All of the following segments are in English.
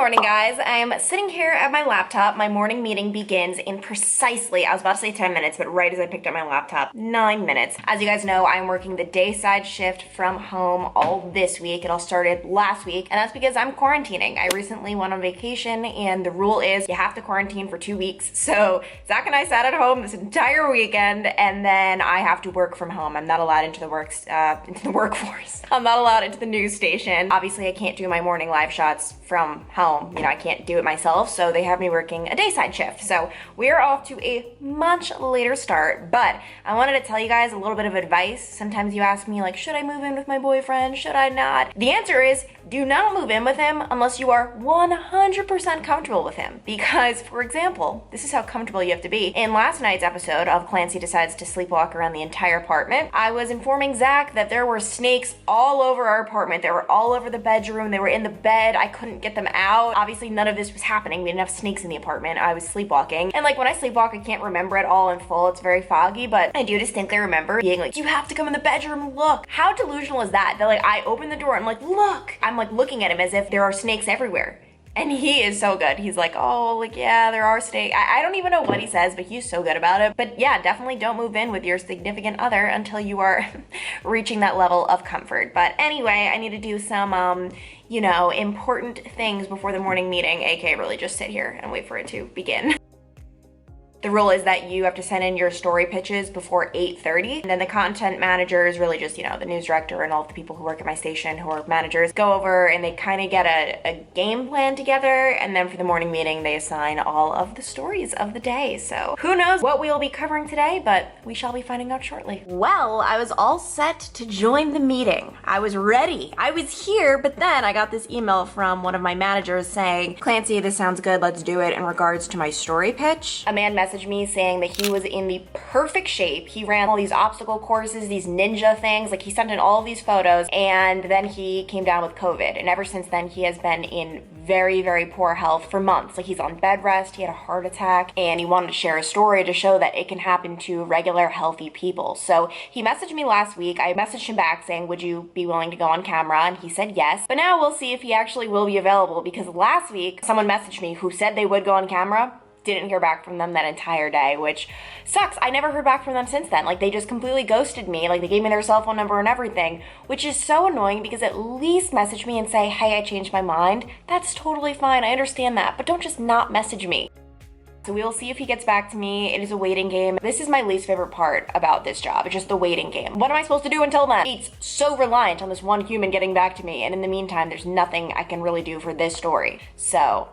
morning, guys. I'm sitting here at my laptop. My morning meeting begins in precisely, I was about to say 10 minutes, but right as I picked up my laptop, 9 minutes. As you guys know, I'm working the dayside shift from home all this week. It all started last week, and that's because I'm quarantining. I recently went on vacation, and the rule is you have to quarantine for 2 weeks. So Zach and I sat at home this entire weekend, and then I have to work from home. I'm not allowed into the workforce. I'm not allowed into the news station. Obviously, I can't do my morning live shots from home. You know, I can't do it myself, so they have me working a dayside shift. So we are off to a much later start, but I wanted to tell you guys a little bit of advice. Sometimes you ask me, like, should I move in with my boyfriend? Should I not? The answer is, do not move in with him unless you are 100% comfortable with him. Because, for example, this is how comfortable you have to be. In last night's episode of Clancy Decides to Sleepwalk Around the Entire Apartment, I was informing Zach that there were snakes all over our apartment. They were all over the bedroom. They were in the bed. I couldn't get them out. Obviously, none of this was happening. We didn't have snakes in the apartment. I was sleepwalking. And like when I sleepwalk, I can't remember it all in full. It's very foggy, but I do distinctly remember being like, you have to come in the bedroom and look. How delusional is that? That like I open the door and I'm like, look. I'm like looking at him as if there are snakes everywhere. And he is so good. He's like, oh, like, yeah, there are snakes. I don't even know what he says, but he's so good about it. But yeah, definitely don't move in with your significant other until you are reaching that level of comfort. But anyway, I need to do some, important things before the morning meeting, aka really just sit here and wait for it to begin. The rule is that you have to send in your story pitches before 8:30. And then the content manager is really just, the news director and all the people who work at my station who are managers go over and they kind of get a game plan together. And then for the morning meeting, they assign all of the stories of the day. So who knows what we will be covering today, but we shall be finding out shortly. Well, I was all set to join the meeting. I was ready. I was here, but then I got this email from one of my managers saying, Clancy, this sounds good. Let's do it in regards to my story pitch. A man messaged me saying that he was in the perfect shape. He ran all these obstacle courses, these ninja things, like he sent in all of these photos, and then he came down with COVID. And ever since then, he has been in very, very poor health for months. Like he's on bed rest, he had a heart attack, and he wanted to share a story to show that it can happen to regular, healthy people. So he messaged me last week. I messaged him back saying, would you be willing to go on camera? And he said yes. But now we'll see if he actually will be available, because last week, someone messaged me who said they would go on camera. Didn't hear back from them that entire day, which sucks. I never heard back from them since then. Like they just completely ghosted me. Like they gave me their cell phone number and everything, which is so annoying because at least message me and say, hey, I changed my mind. That's totally fine. I understand that, but don't just not message me. So we will see if he gets back to me. It is a waiting game. This is my least favorite part about this job. It's just the waiting game. What am I supposed to do until then? It's so reliant on this one human getting back to me. And in the meantime, there's nothing I can really do for this story. So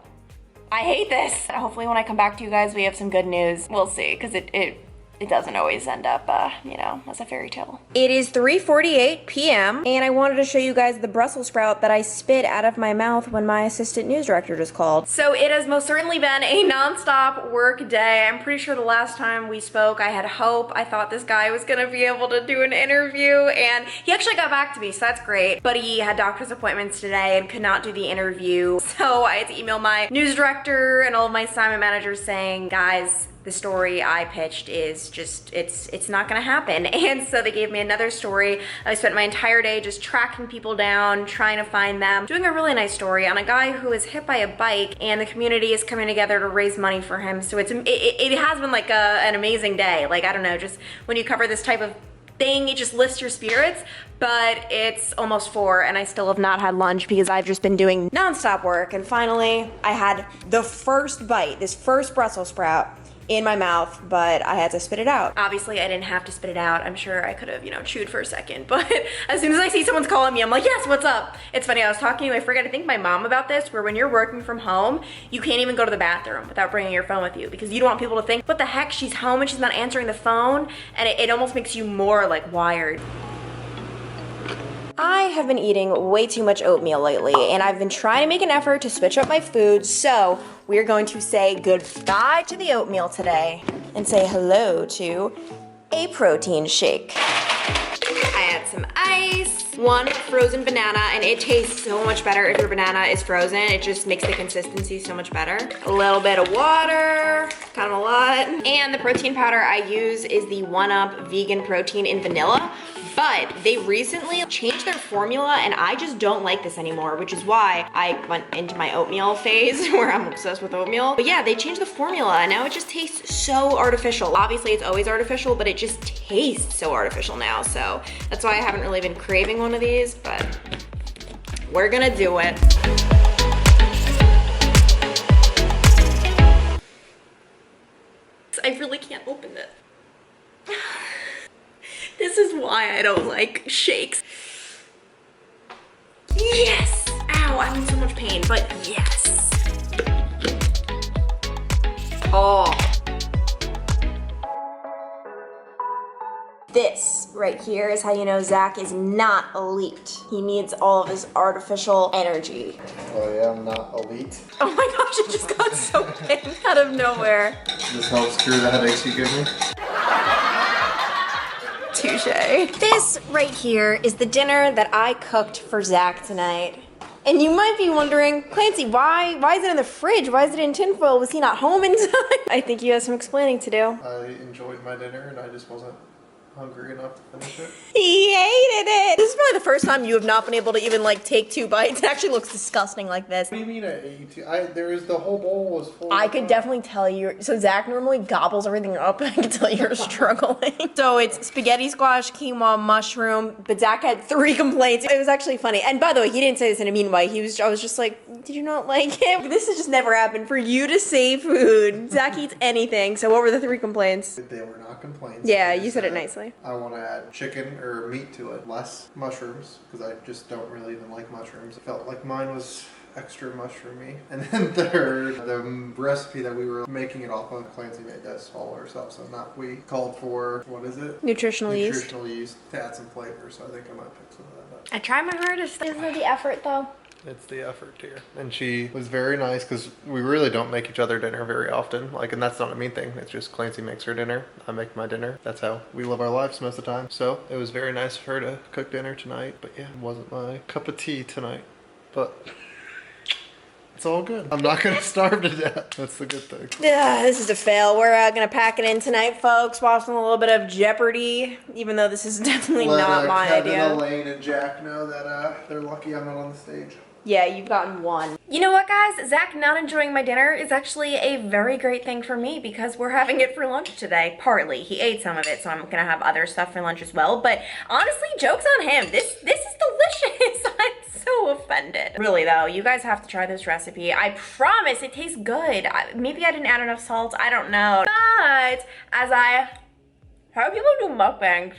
I hate this. Hopefully when I come back to you guys, we have some good news. We'll see, because it doesn't always end up, as a fairy tale. It is 3:48 p.m. and I wanted to show you guys the Brussels sprout that I spit out of my mouth when my assistant news director just called. So it has most certainly been a non-stop work day. I'm pretty sure the last time we spoke, I had hope. I thought this guy was gonna be able to do an interview, and he actually got back to me, so that's great. But he had doctor's appointments today and could not do the interview. So I had to email my news director and all of my assignment managers saying, guys, the story I pitched is just, it's not gonna happen. And so they gave me another story. I spent my entire day just tracking people down, trying to find them, doing a really nice story on a guy who was hit by a bike, and the community is coming together to raise money for him. So it has been like an amazing day. Like, I don't know, just when you cover this type of thing, it just lifts your spirits. But it's almost 4 and I still have not had lunch because I've just been doing nonstop work. And finally, I had the first bite, this first Brussels sprout in my mouth, but I had to spit it out. Obviously, I didn't have to spit it out. I'm sure I could have, chewed for a second, but as soon as I see someone's calling me, I'm like, yes, what's up? It's funny, I was talking to, I forget, I think my mom about this, where when you're working from home, you can't even go to the bathroom without bringing your phone with you because you don't want people to think, what the heck, she's home and she's not answering the phone, and it almost makes you more like wired. I have been eating way too much oatmeal lately, and I've been trying to make an effort to switch up my food, so we're going to say goodbye to the oatmeal today and say hello to a protein shake. I get some ice, one frozen banana, and it tastes so much better if your banana is frozen. It just makes the consistency so much better. A little bit of water, kind of a lot. And the protein powder I use is the 1UP vegan protein in vanilla. But they recently changed their formula and I just don't like this anymore, which is why I went into my oatmeal phase where I'm obsessed with oatmeal. But yeah, they changed the formula and now it just tastes so artificial. Obviously it's always artificial, but it just tastes so artificial now. So that's why I haven't really been craving one of these, but we're gonna do it. I really can't open it. This is why I don't like shakes. Yes! Ow, I'm in so much pain, but yes. Oh. This right here is how you know Zach is not elite. He needs all of his artificial energy. Oh yeah, I'm not elite. Oh my gosh, it just got so big out of nowhere. This helps cure the headaches you give me. Touche. This right here is the dinner that I cooked for Zach tonight. And you might be wondering, Clancy, why is it in the fridge? Why is it in tinfoil? Was he not home in time? I think you have some explaining to do. I enjoyed my dinner and I just wasn't hungry enough to finish it. He hated it. This is probably the first time you have not been able to even like take 2 bites. It actually looks disgusting like this. What do you mean I ate two? The whole bowl was full. I could definitely tell you. So Zach normally gobbles everything up. I can tell you're struggling. So it's spaghetti, squash, quinoa, mushroom. But Zach had 3 complaints. It was actually funny. And by the way, he didn't say this in a mean way. I was just like, did you not like it? This has just never happened. For you to say food, Zach eats anything. So what were the 3 complaints? They were not complaints. Yeah, you said it nicely. I want to add chicken or meat to it, less mushrooms, because I just don't really even like mushrooms. I felt like mine was extra mushroomy. And then third, the recipe that we were making it off of, Clancy made this all ourselves, so not we. Called for, what is it? Nutritional yeast. Nutritional yeast to add some flavor, so I think I might pick some of that up. I try my hardest. Isn't it the effort though? It's the effort here. And she was very nice because we really don't make each other dinner very often. And that's not a mean thing. It's just Clancy makes her dinner. I make my dinner. That's how we live our lives most of the time. So it was very nice of her to cook dinner tonight. But yeah, it wasn't my cup of tea tonight. But it's all good. I'm not going to starve to death. That's the good thing. Yeah, this is a fail. We're going to pack it in tonight, folks. Watching a little bit of Jeopardy, even though this is definitely not my Kevin, idea. Elaine, and Jack know that they're lucky I'm not on the stage. Yeah, you've gotten 1. You know what, guys? Zach not enjoying my dinner is actually a very great thing for me because we're having it for lunch today. Partly. He ate some of it, so I'm going to have other stuff for lunch as well. But honestly, joke's on him. This is delicious. I'm so offended. Really, though, you guys have to try this recipe. I promise it tastes good. Maybe I didn't add enough salt. I don't know. But how people do mukbangs,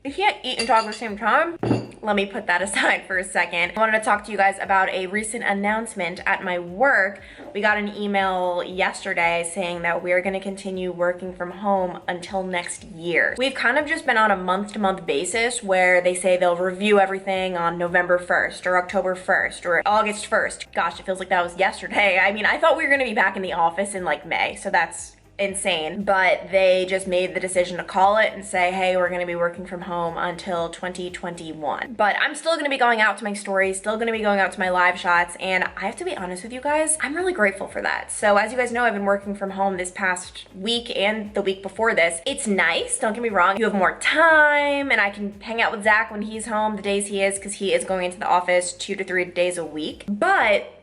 you can't eat and talk at the same time. Let me put that aside for a second. I wanted to talk to you guys about a recent announcement at my work. We got an email yesterday saying that we're gonna continue working from home until next year. We've kind of just been on a month-to-month basis where they say they'll review everything on November 1st or October 1st or August 1st. Gosh, it feels like that was yesterday. I mean, I thought we were gonna be back in the office in like May, so that's insane, but they just made the decision to call it and say, hey, we're going to be working from home until 2021. But I'm still going to be going out to my stories, still going to be going out to my live shots, and I have to be honest with you guys, I'm really grateful for that. So as you guys know, I've been working from home this past week and the week before this. It's nice, don't get me wrong. You have more time and I can hang out with Zach when he's home the days he is, because he is going into the office 2 to 3 days a week. But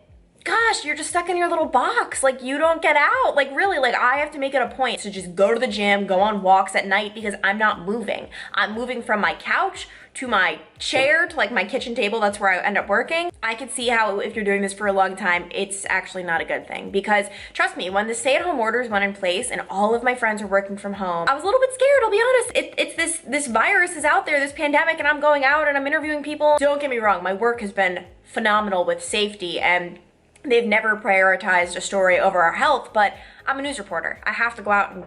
gosh, you're just stuck in your little box. Like, you don't get out. Like, really, like, I have to make it a point to just go to the gym, go on walks at night because I'm not moving. I'm moving from my couch to my chair to like my kitchen table. That's where I end up working. I could see how if you're doing this for a long time, it's actually not a good thing because trust me, when the stay-at-home orders went in place and all of my friends are working from home, I was a little bit scared, I'll be honest. It's this virus is out there, this pandemic, and I'm going out and I'm interviewing people. Don't get me wrong, my work has been phenomenal with safety and they've never prioritized a story over our health, but I'm a news reporter. I have to go out and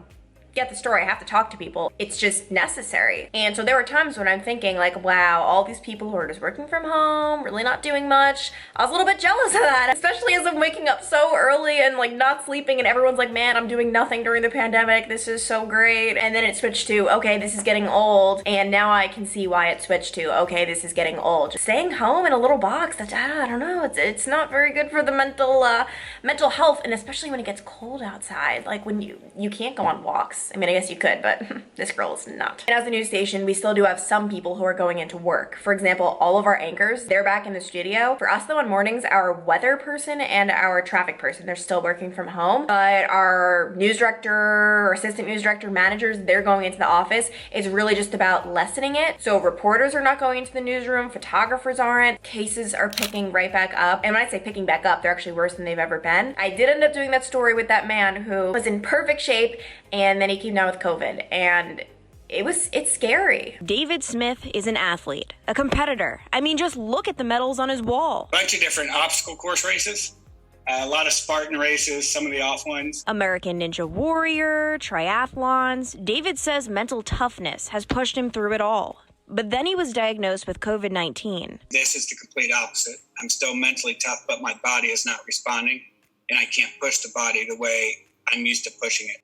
get the story. I have to talk to people. It's just necessary. And so there were times when I'm thinking like, wow, all these people who are just working from home, really not doing much. I was a little bit jealous of that, especially as I'm waking up so early and like not sleeping and everyone's like, man, I'm doing nothing during the pandemic. This is so great. And then it switched to, okay, this is getting old. And now I can see why it switched to, okay, this is getting old. Just staying home in a little box, that's, I don't know, it's not very good for the mental health, and especially when it gets cold outside. Like when you can't go on walks. I mean, I guess you could, but this girl is not. And as a news station, we still do have some people who are going into work. For example, all of our anchors, they're back in the studio. For us though, on mornings, our weather person and our traffic person, they're still working from home. But our news director, or assistant news director, managers, they're going into the office. It's really just about lessening it. So reporters are not going into the newsroom, photographers aren't, cases are picking right back up. And when I say picking back up, they're actually worse than they've ever been. I did end up doing that story with that man who was in perfect shape and then he came down with COVID, and it's scary. David Smith is an athlete, a competitor. I mean, just look at the medals on his wall. A bunch of different obstacle course races, a lot of Spartan races, some of the off ones. American Ninja Warrior, triathlons. David says mental toughness has pushed him through it all. But then he was diagnosed with COVID-19. This is the complete opposite. I'm still mentally tough, but my body is not responding, and I can't push the body the way I'm used to pushing it.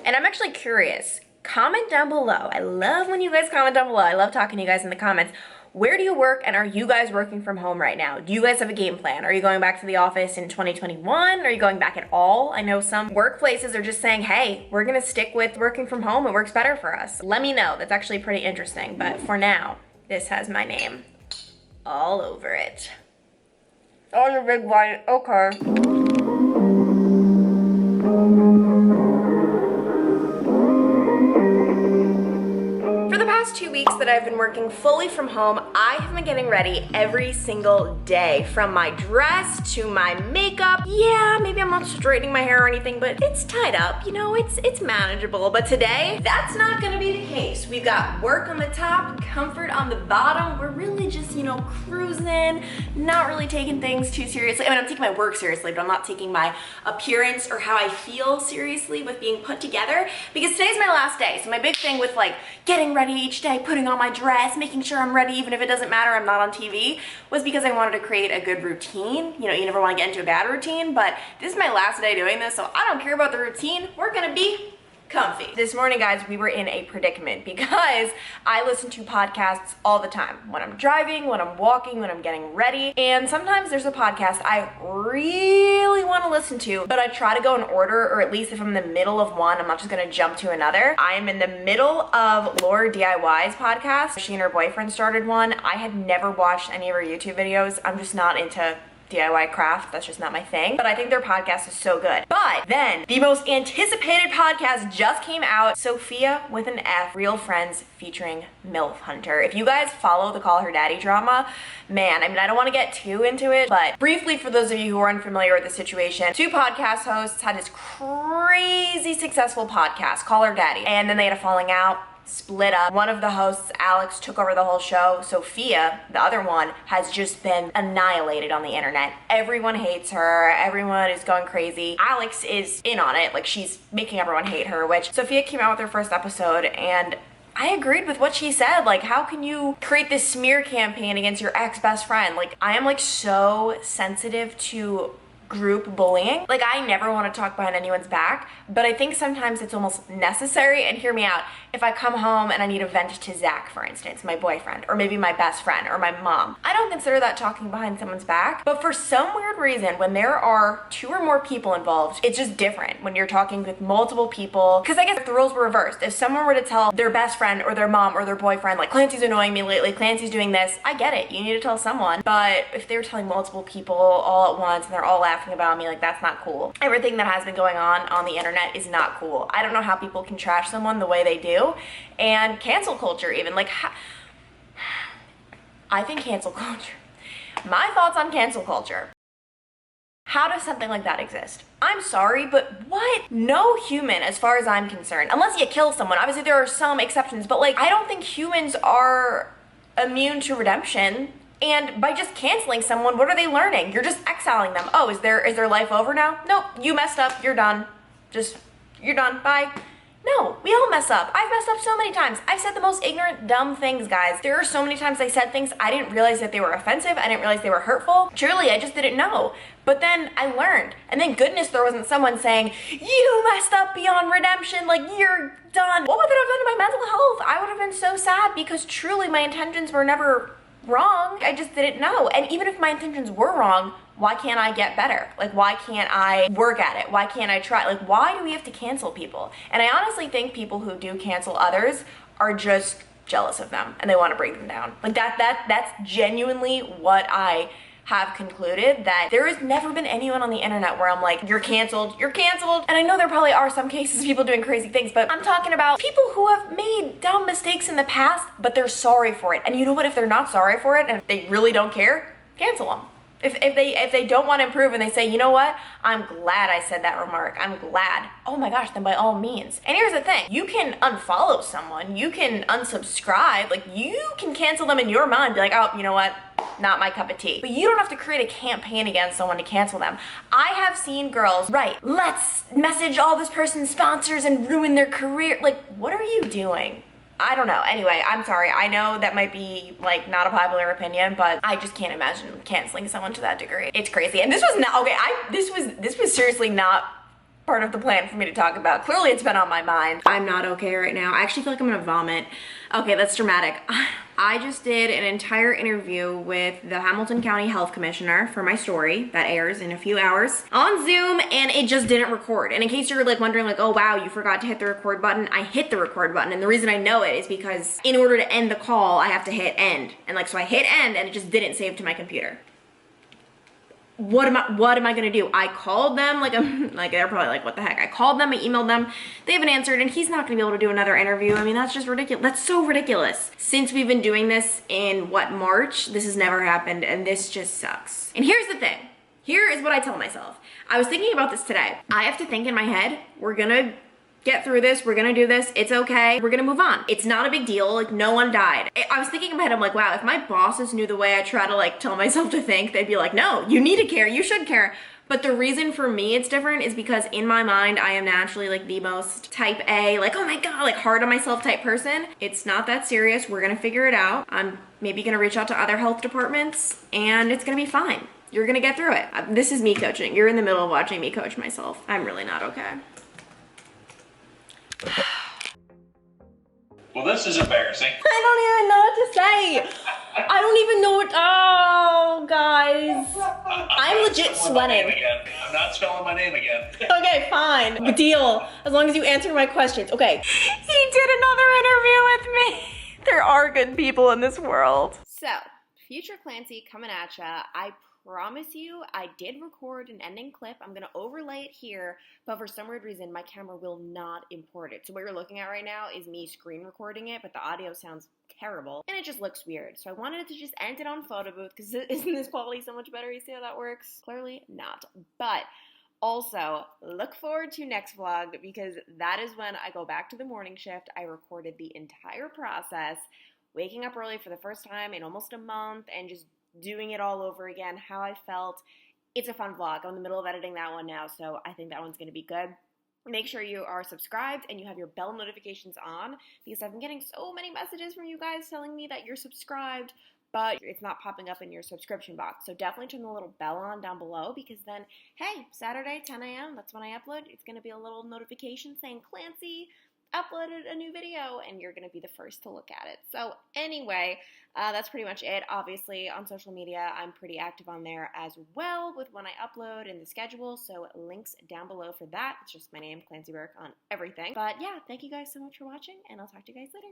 And I'm actually curious, comment down below. I love when you guys comment down below. I love talking to you guys in the comments. Where do you work, and are you guys working from home right now? Do you guys have a game plan? Are you going back to the office in 2021? Are you going back at all? I know some workplaces are just saying, hey, we're gonna stick with working from home. It works better for us. Let me know. That's actually pretty interesting. But for now, this has my name all over it. Oh, the big white, okay. For the past 2 weeks that I've been working fully from home, I have been getting ready every single day. From my dress to my makeup. Yeah, maybe I'm not straightening my hair or anything, but it's tied up, you know, it's manageable. But today, that's not gonna be the case. We've got work on the top, comfort on the bottom. We're really just, you know, cruising, not really taking things too seriously. I mean, I'm taking my work seriously, but I'm not taking my appearance or how I feel seriously with being put together, because today's my last day. So my big thing with like getting ready each day, putting on my dress, making sure I'm ready even if it doesn't matter I'm not on TV, was because I wanted to create a good routine. You know, you never want to get into a bad routine, but this is my last day doing this, so I don't care about the routine. We're gonna be comfy. This morning, guys, we were in a predicament because I listen to podcasts all the time. When I'm driving, when I'm walking, when I'm getting ready. And sometimes there's a podcast I really want to listen to, but I try to go in order, or at least if I'm in the middle of one, I'm not just gonna jump to another. I am in the middle of Laura DIY's podcast. She and her boyfriend started one. I had never watched any of her YouTube videos. I'm just not into DIY craft, that's just not my thing, but I think their podcast is so good. But then the most anticipated podcast just came out, Sophia with an F, Real Friends featuring MILF Hunter. If you guys follow the Call Her Daddy drama, man, I mean, I don't want to get too into it, but briefly for those of you who are unfamiliar with the situation, two podcast hosts had this crazy successful podcast, Call Her Daddy, and then they had a falling out, split up. One of the hosts, Alex, took over the whole show. Sophia, the other one, has just been annihilated on the internet. Everyone hates her. Everyone is going crazy. Alex is in on it. Like, she's making everyone hate her, which Sophia came out with her first episode, and I agreed with what she said. Like, how can you create this smear campaign against your ex-best friend? Like, I am like so sensitive to group bullying. Like, I never want to talk behind anyone's back, but I think sometimes it's almost necessary. And hear me out. If I come home and I need to vent to Zach, for instance, my boyfriend, or maybe my best friend, or my mom, I don't consider that talking behind someone's back. But for some weird reason, when there are two or more people involved, it's just different when you're talking with multiple people. Because I guess if the roles were reversed, if someone were to tell their best friend or their mom or their boyfriend, like, Clancy's annoying me lately, Clancy's doing this, I get it. You need to tell someone. But if they were telling multiple people all at once and they're all laughing about me, like, that's not cool. Everything that has been going on the internet is not cool. I don't know how people can trash someone the way they do. And cancel culture even, like, I think cancel culture, my thoughts on cancel culture. How does something like that exist? I'm sorry, but what? No human, as far as I'm concerned, unless you kill someone. Obviously there are some exceptions, but like, I don't think humans are immune to redemption. And by just canceling someone, what are they learning? You're just exiling them. Oh, is their life over now? Nope, you messed up, you're done. Just You're done. Bye. No, we all mess up. I've messed up so many times. I've said the most ignorant, dumb things, guys. There are so many times I said things I didn't realize that they were offensive. I didn't realize they were hurtful. Truly, I just didn't know. But then I learned. And thank goodness there wasn't someone saying, you messed up beyond redemption, like you're done. What would that have done to my mental health? I would have been so sad because truly my intentions were never wrong. I just didn't know. And even if my intentions were wrong, why can't I get better? Like, why can't I work at it? Why can't I try? Like, why do we have to cancel people? And I honestly think people who do cancel others are just jealous of them and they want to break them down. Like that's genuinely what I have concluded, that there has never been anyone on the internet where I'm like, you're canceled. And I know there probably are some cases of people doing crazy things, but I'm talking about people who have made dumb mistakes in the past, but they're sorry for it. And you know what? If they're not sorry for it and if they really don't care, cancel them. If they don't want to improve and they say, you know what, I'm glad I said that remark, I'm glad, oh my gosh, then by all means. And here's the thing, you can unfollow someone, you can unsubscribe, like you can cancel them in your mind, be like, oh, you know what, not my cup of tea. But you don't have to create a campaign against someone to cancel them. I have seen girls write, let's message all this person's sponsors and ruin their career. Like, what are you doing? I don't know. Anyway, I'm sorry. I know that might be like not a popular opinion, but I just can't imagine canceling someone to that degree. It's crazy. And this was not, okay, this was seriously not part of the plan for me to talk about. Clearly it's been on my mind. I'm not okay right now. I actually feel like I'm gonna vomit. Okay, that's dramatic. I just did an entire interview with the Hamilton County Health Commissioner for my story that airs in a few hours on Zoom, and it just didn't record. And in case you're like wondering like, oh wow, you forgot to hit the record button, I hit the record button. And the reason I know it is because in order to end the call, I have to hit end. And like, so I hit end and it just didn't save to my computer. What am I gonna do? I called them, like they're probably like, what the heck? I called them, I emailed them, they haven't answered, and he's not gonna be able to do another interview. I mean, that's just ridiculous. That's so ridiculous. Since we've been doing this in what, March, this has never happened, and this just sucks. And here's the thing. Here is what I tell myself. I was thinking about this today. I have to think in my head, we're gonna get through this, we're gonna do this, it's okay, we're gonna move on. It's not a big deal, like no one died. I was thinking in my head, I'm like, wow, if my bosses knew the way I try to like tell myself to think, they'd be like, no, you need to care, you should care. But the reason for me it's different is because in my mind, I am naturally like the most type A, like, oh my God, like hard on myself type person. It's not that serious, we're gonna figure it out. I'm maybe gonna reach out to other health departments and it's gonna be fine. You're gonna get through it. This is me coaching. You're in the middle of watching me coach myself. I'm really not okay. Well, this is embarrassing. I don't even know what to say. I don't even know what, oh, guys. I'm legit sweating. I'm not spelling my name again. Okay, fine. Deal. As long as you answer my questions. Okay. He did another interview with me. There are good people in this world. So, future Clancy coming at ya. I promise you, I did record an ending clip. I'm gonna overlay it here, but for some weird reason, my camera will not import it. So what you're looking at right now is me screen recording it, but the audio sounds terrible, and it just looks weird. So I wanted to just end it on photo booth, because isn't this quality so much better? You see how that works? Clearly not. But also, look forward to next vlog, because that is when I go back to the morning shift. I recorded the entire process, waking up early for the first time in almost a month, and just doing it all over again, how I felt. It's a fun vlog. I'm in the middle of editing that one now, so I think that one's gonna be good. Make sure you are subscribed and you have your bell notifications on, because I've been getting so many messages from you guys telling me that you're subscribed, but it's not popping up in your subscription box. So definitely turn the little bell on down below, because then, hey, Saturday, 10 a.m., that's when I upload. It's gonna be a little notification saying Clancy uploaded a new video, and you're gonna be the first to look at it. So anyway, that's pretty much it. Obviously, on social media, I'm pretty active on there as well with when I upload and the schedule, so links down below for that. It's just my name, Clancy Burke, on everything. But yeah, thank you guys so much for watching, and I'll talk to you guys later.